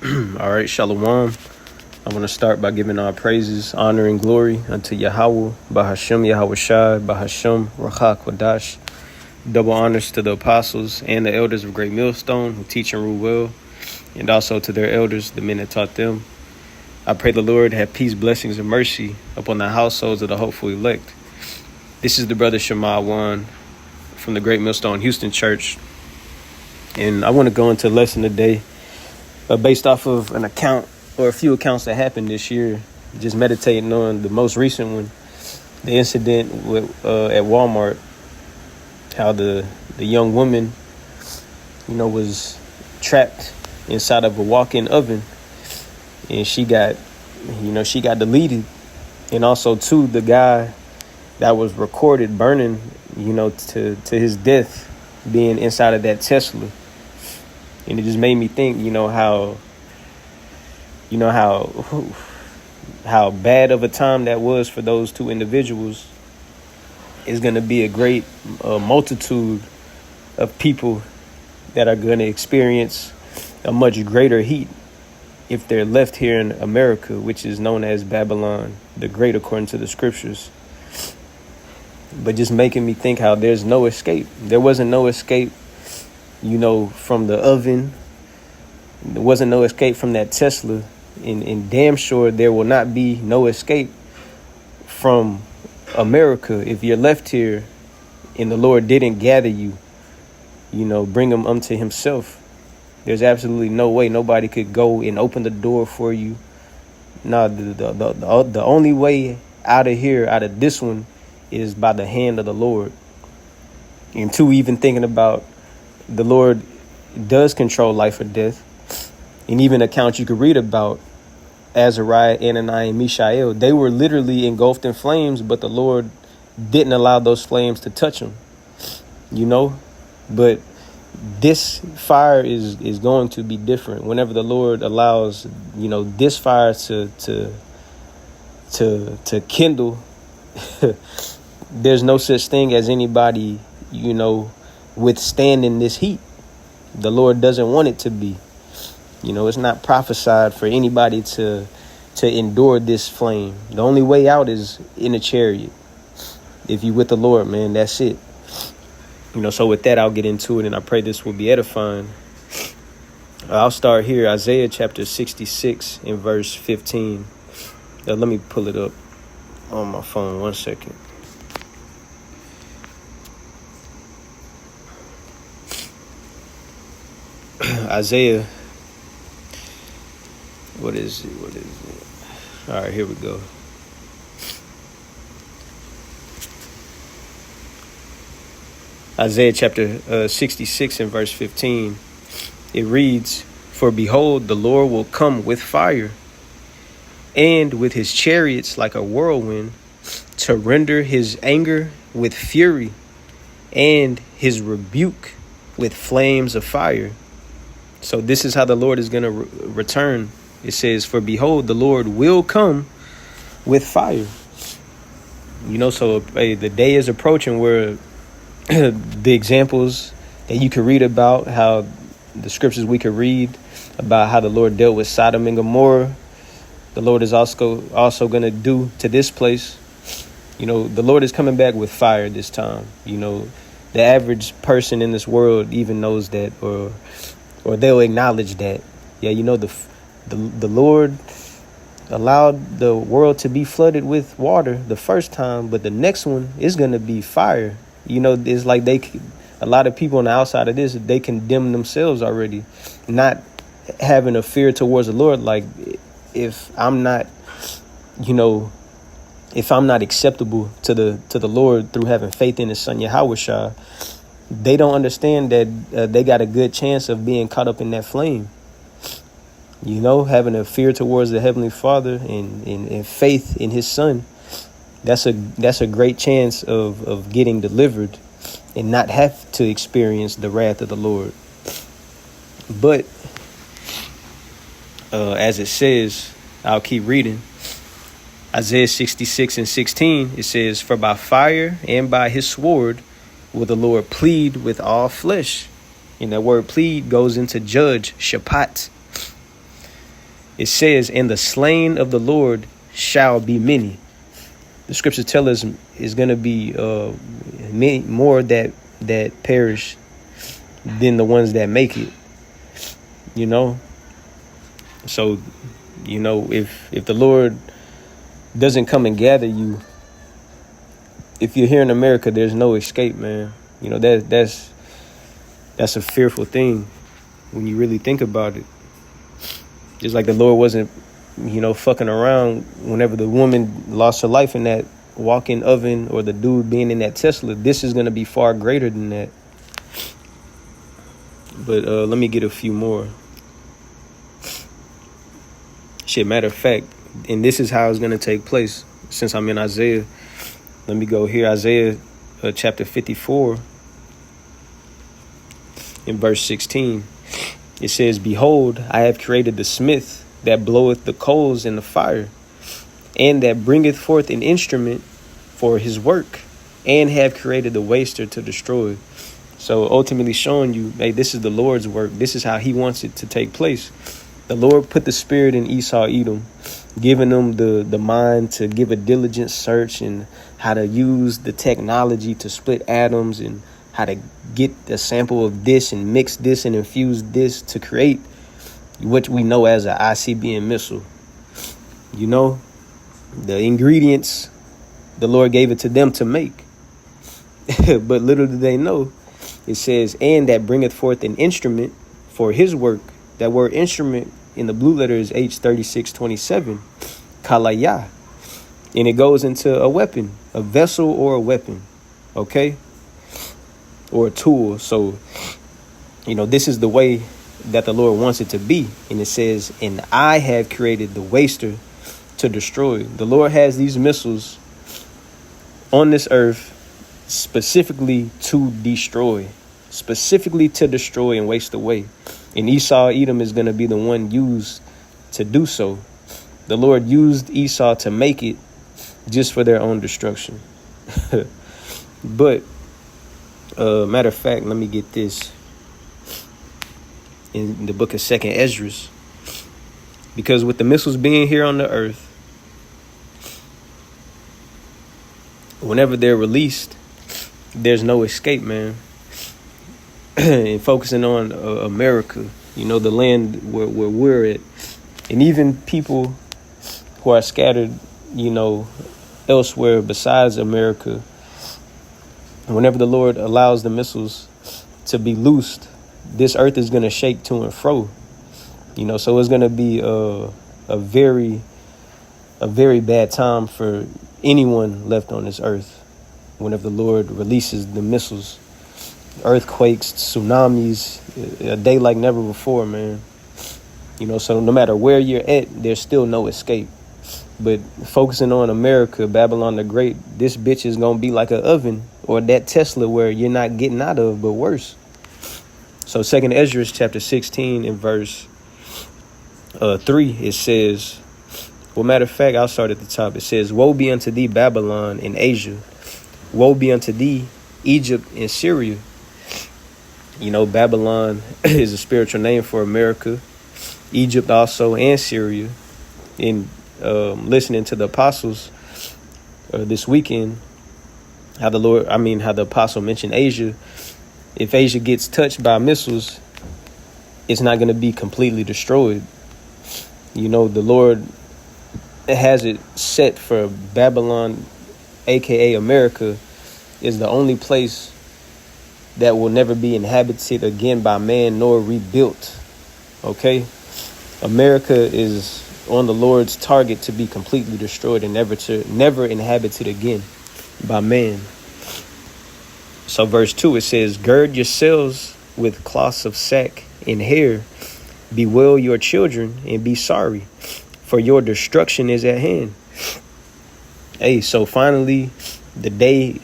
All right, Shalom. I want to start by giving our praises, honor, and glory unto Yahweh, Bahashem Yahweh Shai, Bahashem Rachak Wadash. Double honors to the apostles and the elders of Great Millstone who teach and rule well, and also to their elders, the men that taught them. I pray the Lord have peace, blessings, and mercy upon the households of the hopeful elect. This is the brother Shema Wan from the Great Millstone Houston Church, and I want to go into lesson today based off of an account or a few accounts that happened this year, just meditating on the most recent one, the incident with, at Walmart, how the young woman, was trapped inside of a walk-in oven, and she got deleted. And also, too, the guy that was recorded burning, to his death, being inside of that Tesla. And it just made me think, how bad of a time that was for those two individuals. Is going to be a great multitude of people that are going to experience a much greater heat if they're left here in America, which is known as Babylon the Great, according to the scriptures. But just making me think how there's no escape. There wasn't no escape, from the oven. There wasn't no escape from that Tesla. And damn sure there will not be no escape from America if you're left here and the Lord didn't gather you, bring them unto himself. There's absolutely no way nobody could go and open the door for you. No, the only way out of here, out of this one, is by the hand of the Lord. And two, even thinking about the Lord does control life or death. And even accounts you could read about Azariah, Ananias, and Mishael, they were literally engulfed in flames, but the Lord didn't allow those flames to touch them, But this fire is going to be different whenever the Lord allows, this fire to kindle. There's no such thing as anybody, withstanding this heat. The Lord doesn't want it to be. It's not prophesied for anybody to endure this flame. The only way out is in a chariot. If you with the Lord, man, that's it. So with that, I'll get into it, and I pray this will be edifying. I'll start here, Isaiah chapter 66 and verse 15. Let me pull it up on my phone. 1 second. Isaiah. What is it? All right, here we go. Isaiah chapter 66 and verse 15. It reads, "For behold, the Lord will come with fire, and with his chariots like a whirlwind, to render his anger with fury, and his rebuke with flames of fire." So this is how the Lord is going to return. It says, "For behold, the Lord will come with fire." So the day is approaching where the examples that you could read about, how the scriptures we could read about how the Lord dealt with Sodom and Gomorrah, the Lord is also going to do to this place. The Lord is coming back with fire this time. The average person in this world even knows that, or they'll acknowledge that. Yeah, the Lord allowed the world to be flooded with water the first time, but the next one is going to be fire. It's like a lot of people on the outside of this, they condemn themselves already, not having a fear towards the Lord. Like, if I'm not acceptable to the Lord through having faith in his son Yahweh Shai, they don't understand that they got a good chance of being caught up in that flame. Having a fear towards the Heavenly Father and faith in his son, that's a great chance of getting delivered and not have to experience the wrath of the Lord. But as it says, I'll keep reading. Isaiah 66 and 16, it says, "For by fire and by his sword will the Lord plead with all flesh." And that word plead goes into judge, shapat. It says, and the slain of the Lord shall be many. The scriptures tell us is going to be many more that perish than the ones that make it. You know, so you know if the Lord doesn't come and gather you, if you're here in America, there's no escape, man. You know that's a fearful thing when you really think about it. Just like the Lord wasn't, fucking around whenever the woman lost her life in that walk-in oven, or the dude being in that Tesla. This is going to be far greater than that. But let me get a few more. Shit, matter of fact, and this is how it's going to take place. Since I'm in Isaiah, let me go here. Isaiah chapter 54 in verse 16. It says, behold, I have created the smith that bloweth the coals in the fire, and that bringeth forth an instrument for his work, and have created the waster to destroy. So ultimately showing you, hey, this is the Lord's work. This is how he wants it to take place. The Lord put the spirit in Esau, Edom, giving them the mind to give a diligent search and how to use the technology to split atoms, and how to get a sample of this and mix this and infuse this to create what we know as an ICBM missile. You know, the ingredients, the Lord gave it to them to make. But little do they know, it says, and that bringeth forth an instrument for his work. That word instrument in the blue letter is H3627, kalaya. And it goes into a weapon, a vessel or a weapon, okay? Or a tool. So, this is the way that the Lord wants it to be. And it says, and I have created the waster to destroy. The Lord has these missiles on this earth specifically to destroy. Specifically to destroy and waste away. And Esau, Edom is going to be the one used to do so. The Lord used Esau to make it just for their own destruction. But, matter of fact, let me get this in the book of 2nd Esdras. Because with the missiles being here on the earth, whenever they're released, there's no escape, man. And focusing on America, the land where we're at, and even people who are scattered, elsewhere besides America, whenever the Lord allows the missiles to be loosed, this earth is going to shake to and fro, so it's going to be a very bad time for anyone left on this earth whenever the Lord releases the missiles. Earthquakes, tsunamis, a day like never before, man. So no matter where you're at, there's still no escape. But focusing on America, Babylon the Great, this bitch is going to be like an oven, or that Tesla where you're not getting out of, but worse. So 2nd Esdras chapter 16 in verse 3, it says, well, matter of fact, I'll start at the top. It says, woe be unto thee, Babylon in Asia. Woe be unto thee, Egypt and Syria. Babylon is a spiritual name for America, Egypt also, and Syria. In listening to the apostles this weekend, how the apostle mentioned Asia. If Asia gets touched by missiles, it's not going to be completely destroyed. The Lord has it set for Babylon, aka America, is the only place that will never be inhabited again by man nor rebuilt. Okay? America is on the Lord's target to be completely destroyed and never inhabited again by man. So verse 2, it says, gird yourselves with cloths of sack and hair, bewail your children and be sorry, for your destruction is at hand. Hey, so finally, the day,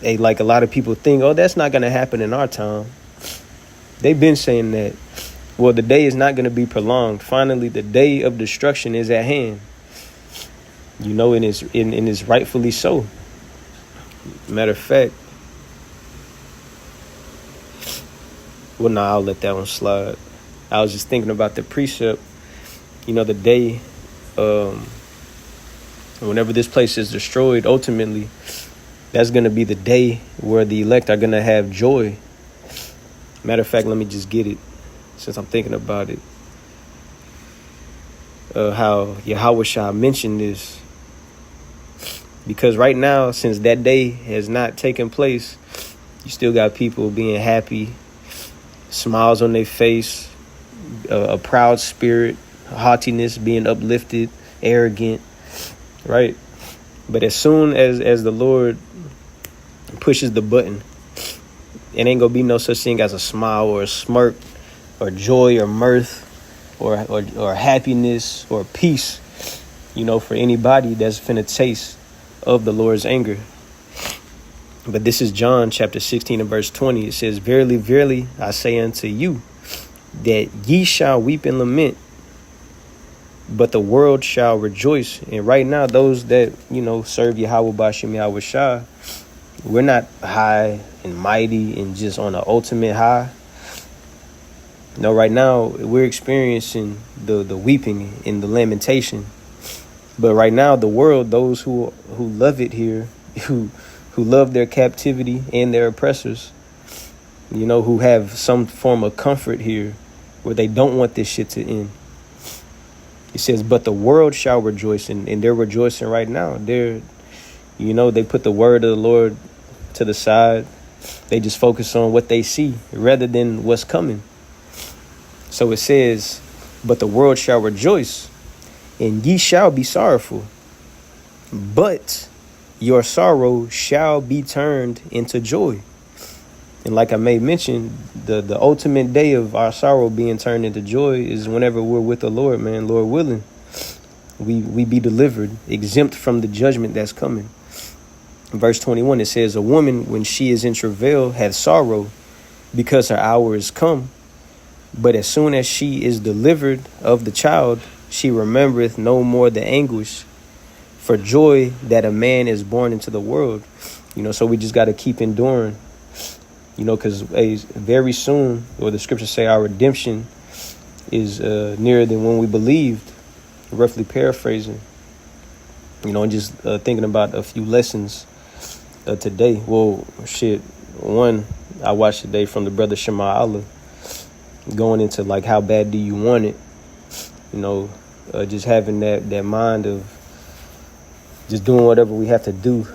like a lot of people think, oh, that's not going to happen in our time. They've been saying that. Well, the day is not going to be prolonged. Finally, the day of destruction is at hand. And it's rightfully so. Matter of fact, well, I'll let that one slide. I was just thinking about the precept the day, whenever this place is destroyed, ultimately, that's going to be the day where the elect are going to have joy. Matter of fact, let me just get it since I'm thinking about it. How Yahushua mentioned this. Because right now, since that day has not taken place, you still got people being happy, smiles on their face, a proud spirit, haughtiness, being uplifted, arrogant, right? But as soon as the Lord pushes the button, it ain't gonna be no such thing as a smile or a smirk or joy or mirth or happiness or peace, for anybody that's finna taste of the Lord's anger. But this is John chapter 16 and verse 20. It says, "Verily, verily, I say unto you, that ye shall weep and lament, but the world shall rejoice." And right now, those that, serve Yahweh Bashim Yahweh Shah, we're not high and mighty and just on the ultimate high. No, right now, we're experiencing the weeping and the lamentation. But right now, the world, those who love it here, who love their captivity and their oppressors, who have some form of comfort here where they don't want this shit to end. It says, but the world shall rejoice, and they're rejoicing right now. They put the word of the Lord to the side. They just focus on what they see rather than what's coming. So it says, but the world shall rejoice, and ye shall be sorrowful, but your sorrow shall be turned into joy. And like I may mention, the ultimate day of our sorrow being turned into joy is whenever we're with the Lord, man. Lord willing, we be delivered, exempt from the judgment that's coming. In verse 21, it says, "A woman, when she is in travail, hath sorrow, because her hour is come. But as soon as she is delivered of the child, she remembereth no more the anguish for joy that a man is born into the world." So we just got to keep enduring, because very soon, or the scriptures say, our redemption is nearer than when we believed, roughly paraphrasing, and just thinking about a few lessons today. Well, one I watched today from the brother Shema Allah, going into like, how bad do you want it? Just having that mind of just doing whatever we have to do,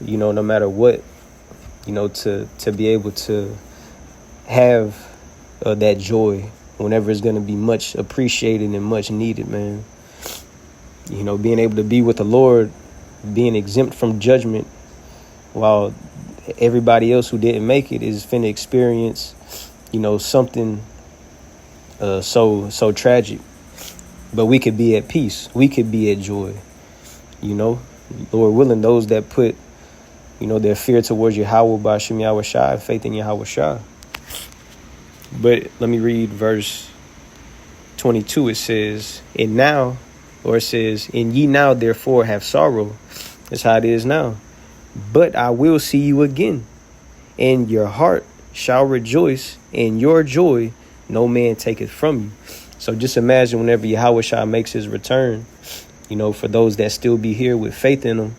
no matter what, to be able to have that joy whenever it's going to be much appreciated and much needed, man. Being able to be with the Lord, being exempt from judgment, while everybody else who didn't make it is finna experience, something so tragic. But we could be at peace. We could be at joy. Lord willing, those that put, their fear towards Yahweh Bashim Yahweh Shah, faith in Yahweh Shah. But let me read verse 22. It says, "And ye now therefore have sorrow." That's how it is now. "But I will see you again, and your heart shall rejoice, and your joy no man taketh from you." So just imagine whenever Yahweh Shah makes his return, for those that still be here with faith in him,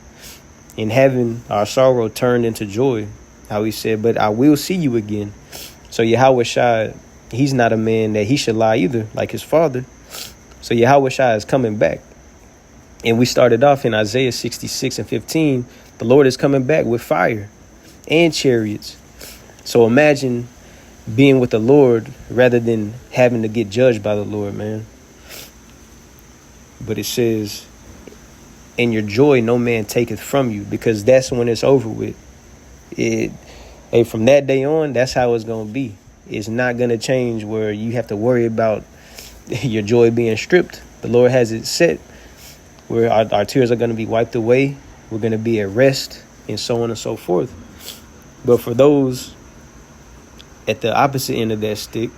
and having our sorrow turned into joy, how he said, "But I will see you again." So Yahweh Shah, he's not a man that he should lie either, like his father. So Yahweh Shah is coming back. And we started off in Isaiah 66 and 15. The Lord is coming back with fire and chariots. So imagine being with the Lord rather than having to get judged by the Lord, man. But it says, "And your joy no man taketh from you," because that's when it's over with. From that day on, that's how it's going to be. It's not going to change where you have to worry about your joy being stripped. The Lord has it set where our tears are going to be wiped away. We're going to be at rest, and so on and so forth. But for those at the opposite end of that stick,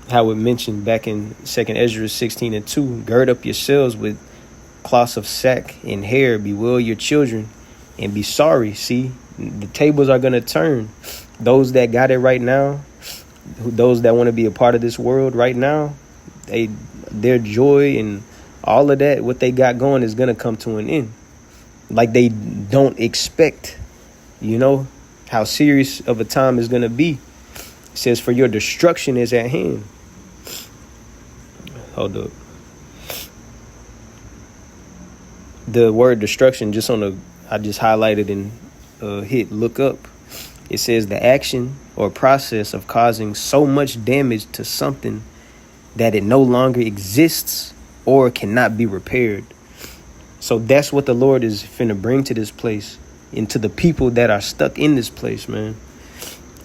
how it mentioned back in 2nd Ezra 16 and 2, "Gird up yourselves with cloths of sack and hair, bewail your children, and be sorry." See, the tables are going to turn. Those that got it right now, those that want to be a part of this world right now, their joy and all of that, what they got going, is going to come to an end. Like they don't expect, how serious of a time is going to be. It says, for your destruction is at hand. Hold up. The word destruction, I just highlighted and hit look up. It says the action or process of causing so much damage to something that it no longer exists or cannot be repaired. So that's what the Lord is finna bring to this place and to the people that are stuck in this place, man.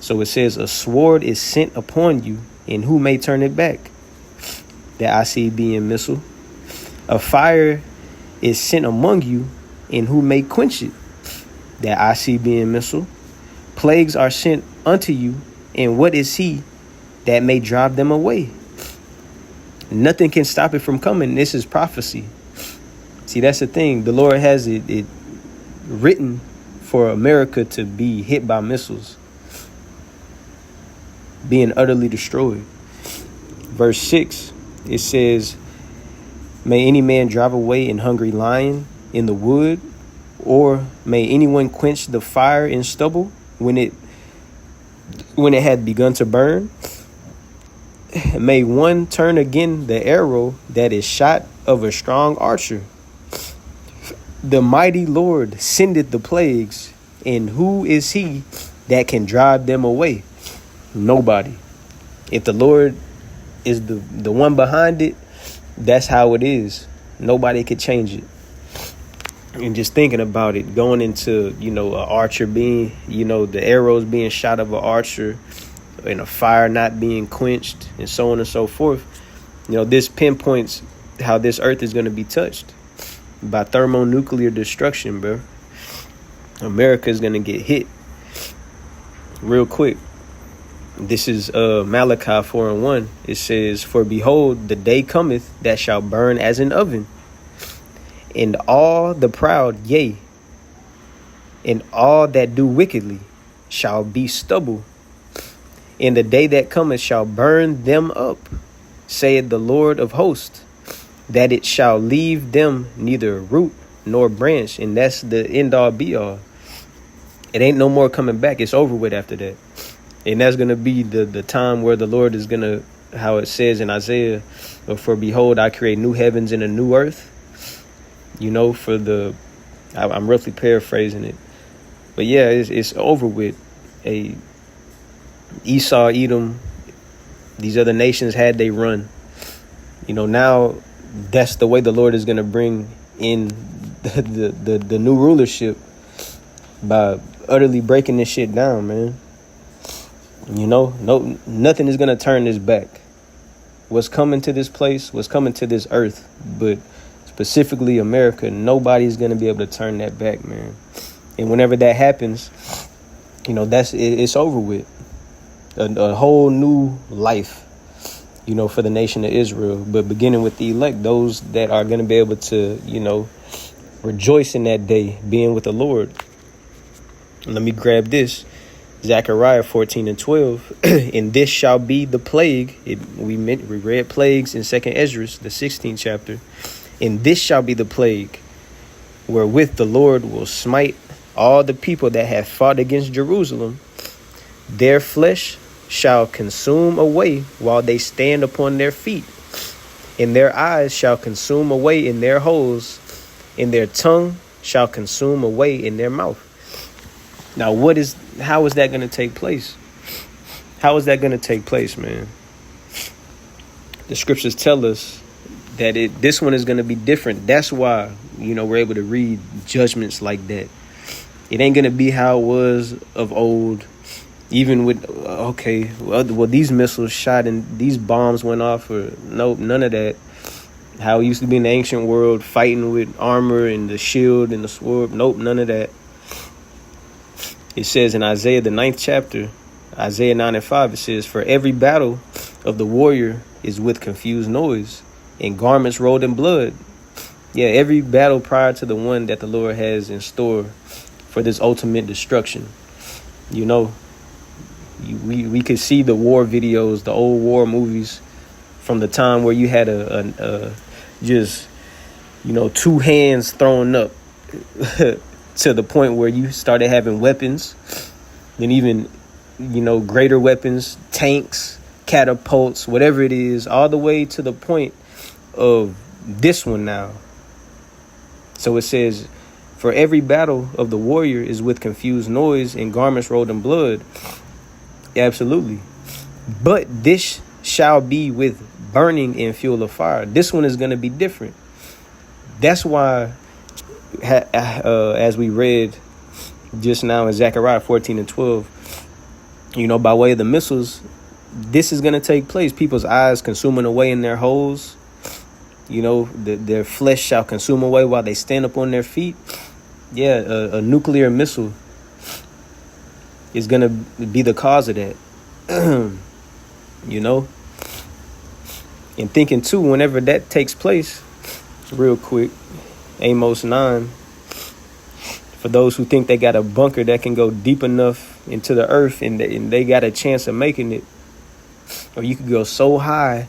So it says a sword is sent upon you, and who may turn it back? The ICBM missile. A fire is sent among you, and who may quench it? The ICBM missile. Plagues are sent unto you, and what is he that may drive them away? Nothing can stop it from coming. This is prophecy. See, that's the thing. The Lord has it written for America to be hit by missiles, being utterly destroyed. Verse 6, it says, may any man drive away an hungry lion in the wood, or may anyone quench the fire in stubble when it had begun to burn? May one turn again the arrow that is shot of a strong archer. The mighty Lord sendeth the plagues, and who is he that can drive them away? Nobody. If the Lord is the one behind it, that's how it is. Nobody could change it. And just thinking about it, going into, an archer being, the arrows being shot of an archer, and a fire not being quenched, and so on and so forth. This pinpoints how this earth is going to be touched by thermonuclear destruction, bro. America is going to get hit real quick. This is Malachi 4:1. It says, for behold, the day cometh that shall burn as an oven, and all the proud, yea, and all that do wickedly shall be stubble. And the day that cometh shall burn them up, saith the Lord of hosts, that it shall leave them neither root nor branch. And that's the end all be all. It ain't no more coming back. It's over with after that. And that's going to be the time where the Lord is going to, how it says in Isaiah, for behold, I create new heavens and a new earth. I'm roughly paraphrasing it. But yeah, it's over with. Esau, Edom, these other nations had they run. Now that's the way the Lord is going to bring in the new rulership, by utterly breaking this shit down, man. Nothing is going to turn this back. What's coming to this place, what's coming to this earth, but specifically America, nobody's going to be able to turn that back, man. And whenever that happens, it's over with. A whole new life, for the nation of Israel, but beginning with the elect, those that are going to be able to, rejoice in that day, being with the Lord. Let me grab this. Zechariah 14:12. And this shall be the plague. We read plagues in 2nd Esdras, the 16th chapter. And this shall be the plague wherewith the Lord will smite all the people that have fought against Jerusalem. Their flesh shall consume away while they stand upon their feet, and their eyes shall consume away in their holes, and their tongue shall consume away in their mouth. Now, how is that going to take place? How is that going to take place, man? The scriptures tell us that this one is going to be different. That's why, we're able to read judgments like that. It ain't going to be how it was of old. Even with, these missiles shot and these bombs went off, or nope, none of that. How it used to be in the ancient world, fighting with armor and the shield and the sword. Nope, none of that. It says in Isaiah, the 9th chapter, Isaiah 9:5, it says, for every battle of the warrior is with confused noise and garments rolled in blood. Yeah, every battle prior to the one that the Lord has in store for this ultimate destruction. We could see the war videos, the old war movies from the time where you had a just, two hands thrown up to the point where you started having weapons, then even, greater weapons, tanks, catapults, whatever it is, all the way to the point of this one now. So it says, for every battle of the warrior is with confused noise and garments rolled in blood. Absolutely. But this shall be with burning and fuel of fire. This one is going to be different. That's why, as we read just now in Zechariah 14 and 12, by way of the missiles, this is going to take place. People's eyes consuming away in their holes. Their flesh shall consume away while they stand up on their feet. Yeah, a nuclear missile is going to be the cause of that. And thinking too, whenever that takes place, real quick, Amos 9, for those who think they got a bunker that can go deep enough into the earth and they got a chance of making it, or you could go so high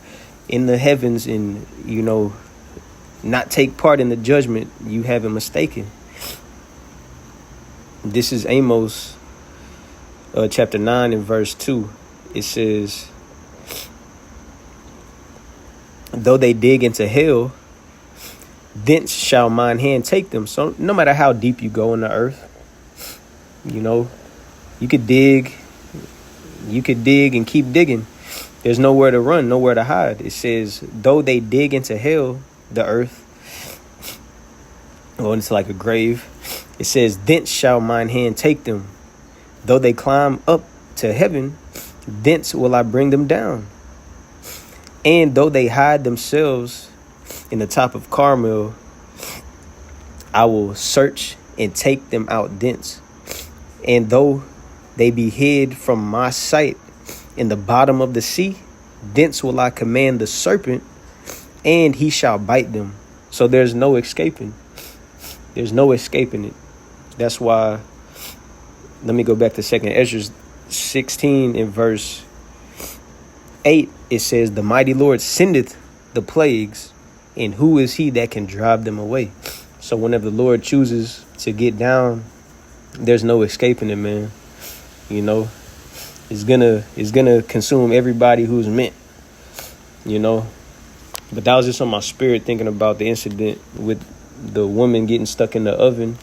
in the heavens and, not take part in the judgment, you haven't mistaken. This is Amos chapter 9 and verse 2. It says, though they dig into hell, thence shall mine hand take them. So no matter how deep you go in the earth, you could dig and keep digging. There's nowhere to run, nowhere to hide. It says, though they dig into hell, the earth, or into like a grave, it says, thence shall mine hand take them. Though they climb up to heaven, thence will I bring them down. And though they hide themselves in the top of Carmel, I will search and take them out thence. And though they be hid from my sight in the bottom of the sea, thence will I command the serpent, and he shall bite them. So there's no escaping. There's no escaping it. That's why, let me go back to 2nd Ezra 16 in verse 8. It says, the mighty Lord sendeth the plagues, and who is he that can drive them away? So whenever the Lord chooses to get down, there's no escaping it, man. It's gonna consume everybody who's meant, But that was just on my spirit, thinking about the incident with the woman getting stuck in the oven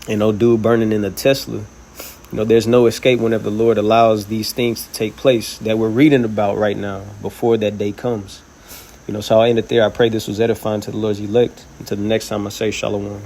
and no dude burning in the Tesla. There's no escape whenever the Lord allows these things to take place that we're reading about right now before that day comes. So I'll end it there. I pray this was edifying to the Lord's elect. Until the next time, I say shalom.